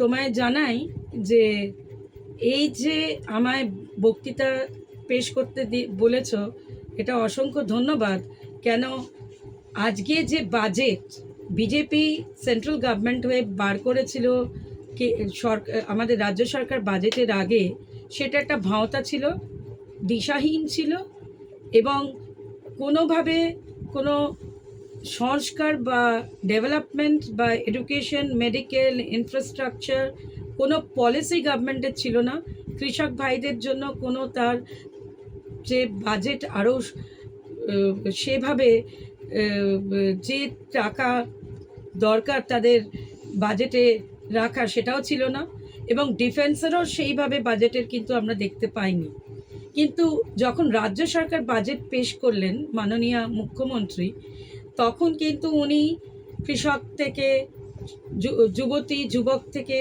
তোমায় জানাই যে এই যে আমায় বক্তৃতা পেশ করতে বলেছ, এটা অসংখ্য ধন্যবাদ। কেন, আজকে যে বাজেট বিজেপি সেন্ট্রাল গভর্নমেন্ট হয়ে বার করেছিল, কে সরকার, আমাদের রাজ্য সরকার বাজেটের আগে, সেটা একটা ভাঁওতা ছিল, দিশাহীন ছিল, এবং কোনোভাবে কোনো সংস্কার বা ডেভেলপমেন্ট বা এডুকেশন, মেডিকেল, ইনফ্রাস্ট্রাকচার কোনো পলিসি গভর্নমেন্টের ছিল না। কৃষক ভাইদের জন্য কোনো তার যে বাজেট আরও সেভাবে যে টাকা দরকার তাদের বাজেটে রাখা, সেটাও ছিল না। এবং ডিফেন্সেরও সেইভাবে বাজেটের কিন্তু আমরা দেখতে পাইনি। কিন্তু যখন রাজ্য সরকার বাজেট পেশ করলেন মাননীয় মুখ্যমন্ত্রী, তখন কিন্তু উনি কৃষক থেকে যুবতী যুবক থেকে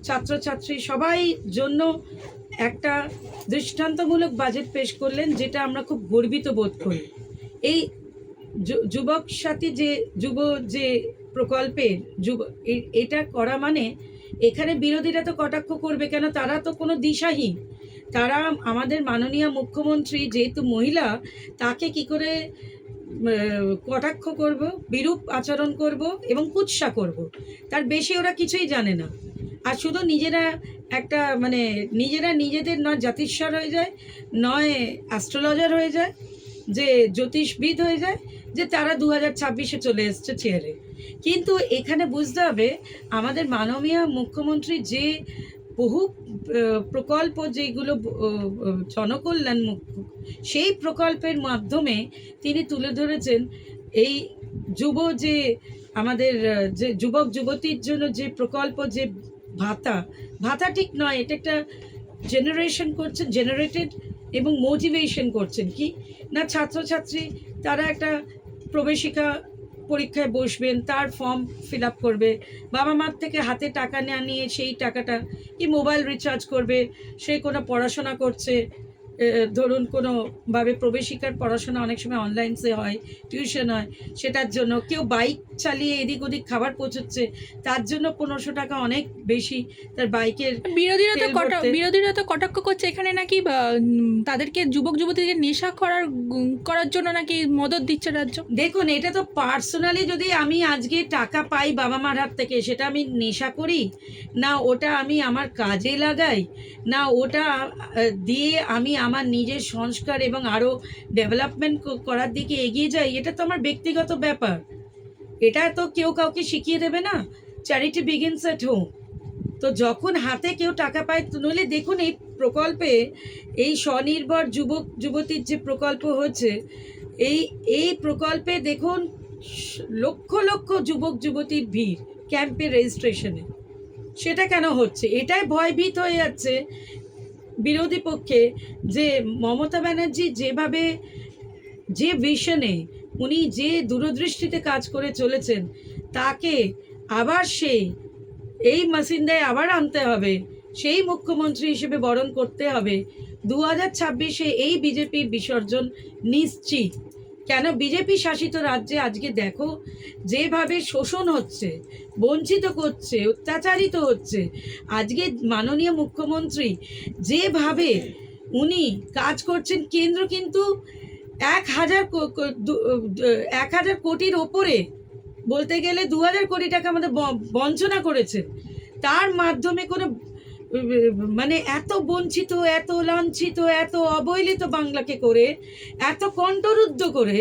ছাত্রছাত্রী সবাই জন্য একটা দৃষ্টান্তমূলক বাজেট পেশ করলেন, যেটা আমরা খুব গর্বিত বোধ করি। এই যুবক সাথী যে যে প্রকল্পের এটা করা মানে, এখানে বিরোধীরা তো কটাক্ষ করবে, কেন তারা তো কোনো দিশাহীন। তারা আমাদের মাননীয় মুখ্যমন্ত্রী যেহেতু মহিলা, তাকে কি করে কটাক্ষ করব, বিরূপ আচরণ করব এবং কুৎসা করব, তার বেশি ওরা কিছুই জানে না। আর শুধু নিজেরা একটা মানে নিজেরা নিজেদের নয় জ্যোতিষ্বর হয়ে যায়, নয় অ্যাস্ট্রোলজার হয়ে যায়, যে জ্যোতিষবিদ হয়ে যায়, যে তারা 2026-এ চলে এসছে চেয়ারে। কিন্তু এখানে বুঝতে হবে, আমাদের মাননীয় মুখ্যমন্ত্রী যে বহু প্রকল্প যেগুলো জনকল্যাণ সেই প্রকল্পের মাধ্যমে তিনি তুলে ধরেছেন এই যে আমাদের যে যুবক যুবতীর জন্য যে প্রকল্প, যে ভাতা ঠিক নয়, এটা একটা জেনারেটেড এবং মোটিভেশন করছেন কি না, ছাত্রছাত্রী তারা একটা প্রবেশিকা পরীক্ষায় বসবেন, তার ফর্ম ফিল আপ করবে, বাবা মার থেকে হাতে টাকা না নিয়ে সেই টাকাটা কি মোবাইল রিচার্জ করবে, সে কোনো পড়াশোনা করছে, ধরুন কোনোভাবে প্রবেশিকার পড়াশোনা অনেক সময় অনলাইনসে হয়, টিউশন হয়, সেটার জন্য কেউ বাইক চালিয়ে এদিক ওদিক খাবার পৌঁছচ্ছে, তার জন্য 1500 টাকা অনেক বেশি তার বাইকের। বিরোধীরা তো কটাক্ষ করছে এখানে নাকি তাদেরকে যুবক যুবতীদের নেশা করার জন্য নাকি মদত দিচ্ছে রাজ্য। দেখুন, এটা তো পার্সোনালি, যদি আমি আজকে টাকা পাই বাবা মার হাত থেকে, সেটা আমি নেশা করি না, ওটা আমি আমার কাজে লাগাই না, ওটা দিয়ে আমি আমার নিজের সংস্কার এবং আরও ডেভেলপমেন্ট করার দিকে এগিয়ে যাই, এটা তো আমার ব্যক্তিগত ব্যাপার। এটা তো কেউ কাউকে শিখিয়ে দেবে না। Charity begins at home. তো যখন হাতে কেউ টাকা পায়, নইলে দেখুন এই প্রকল্পে, এই স্বনির্ভর যুবক যুবতীর যে প্রকল্প হচ্ছে, এই প্রকল্পে দেখুন লক্ষ লক্ষ যুবক যুবতীর ভিড় ক্যাম্পে রেজিস্ট্রেশনে। সেটা কেন হচ্ছে? এটাই ভয়ভীত হয়ে যাচ্ছে বিরোধী পক্ষে, যে মমতা ব্যানার্জি যেভাবে, যে ভিশনে উনি যে দূরদৃষ্টিতে কাজ করে চলেছেন, তাকে আবার এই মাসিন্দায় আবার আনতে হবে, সেই মুখ্যমন্ত্রী হিসেবে বরণ করতে হবে। 2026-এ এই বিজেপির বিসর্জন নিশ্চিত। কেন, বিজেপি শাসিত রাজ্যে আজকে দেখো যেভাবে শোষণ হচ্ছে, বঞ্চিত করছে, অত্যাচারিত হচ্ছে। আজকে মাননীয় মুখ্যমন্ত্রী যেভাবে উনি কাজ করছেন, কেন্দ্র কিন্তু 1000 কোটির ওপরে, বলতে গেলে 2000 কোটি টাকা আমাদের বঞ্চনা করেছে। তার মাধ্যমে কোনো মানে এত বঞ্চিত, এত লাঞ্ছিত, এত অবহেলিত বাংলাকে করে, এত কণ্ঠরুদ্ধ করে,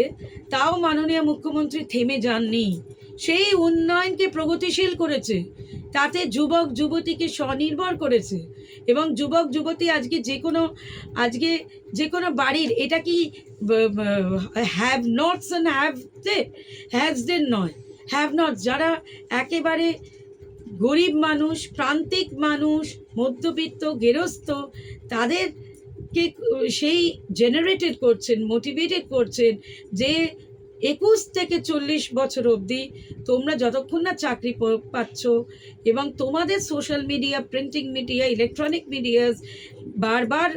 তাও মাননীয় মুখ্যমন্ত্রী থেমে যাননি। সেই উন্নয়নকে প্রগতিশীল করেছে, তাতে যুবক যুবতীকে স্বনির্ভর করেছে। এবং যুবক যুবতী আজকে যে কোনো বাড়ির, এটা কি হ্যাভ নটস অ্যান্ড হ্যাভসদের নয়, হ্যাভ নট, যারা একেবারে গরিব মানুষ, প্রান্তিক মানুষ, মধ্যবিত্ত গেরস্থ, তাদেরকে সেই জেনারেটেড করছেন, মোটিভেটেড করছেন, যে 21 থেকে 40 বছর অবধি তোমরা যতক্ষণ না চাকরি পাচ্ছ, এবং তোমাদের social media, printing media, electronic medias বারবার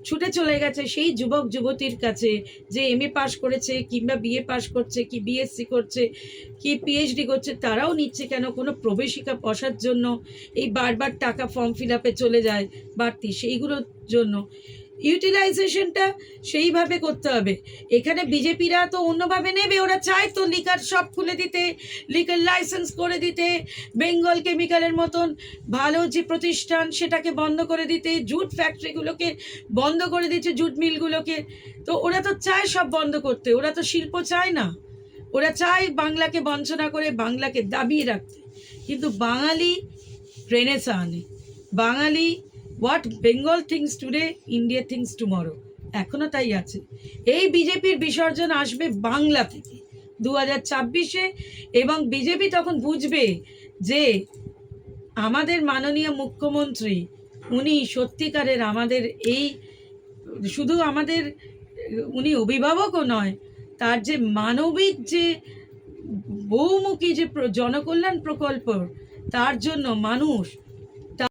ছুটে চলে গেছে সেই যুবক যুবতীর কাছে যে এমএ পাস করেছে কিংবা বিএ পাস করছে কি বিএসসি করছে কি পিএইচডি করছে, তারাও নিচ্ছে কেন? কোনো প্রবেশিকা বসার জন্য এই বারবার টাকা ফর্ম ফিল আপে চলে যায় বাড়তি, সেইগুলোর জন্য ইউটিলাইজেশনটা সেইভাবে করতে হবে। এখানে বিজেপিরা তো অন্যভাবে নেবে, ওরা চায় তো লিকার শপ খুলে দিতে, লিকার লাইসেন্স করে দিতে, বেঙ্গল কেমিক্যালের মতন ভালো যে প্রতিষ্ঠান সেটাকে বন্ধ করে দিতে, জুট ফ্যাক্টরিগুলোকে বন্ধ করে দিচ্ছে, জুট মিলগুলোকে। তো ওরা তো চায় সব বন্ধ করতে, ওরা তো শিল্প চায় না, ওরা চায় বাংলাকে বঞ্চনা করে বাংলাকে দাবিয়ে রাখতে। কিন্তু বাঙালি রেনেসা আনে, Bangali what Bengal thinks today India thinks tomorrow, এখনও তাই আছে। এই বিজেপির বিসর্জন আসবে বাংলা থেকে 2026-এ, এবং বিজেপি তখন বুঝবে যে আমাদের মাননীয় মুখ্যমন্ত্রী উনি সত্যিকারের আমাদের এই শুধু আমাদের উনি অভিভাবকও নয়, তার যে মানবিক যে বহুমুখী যে জনকল্যাণ প্রকল্প, তার জন্য মানুষ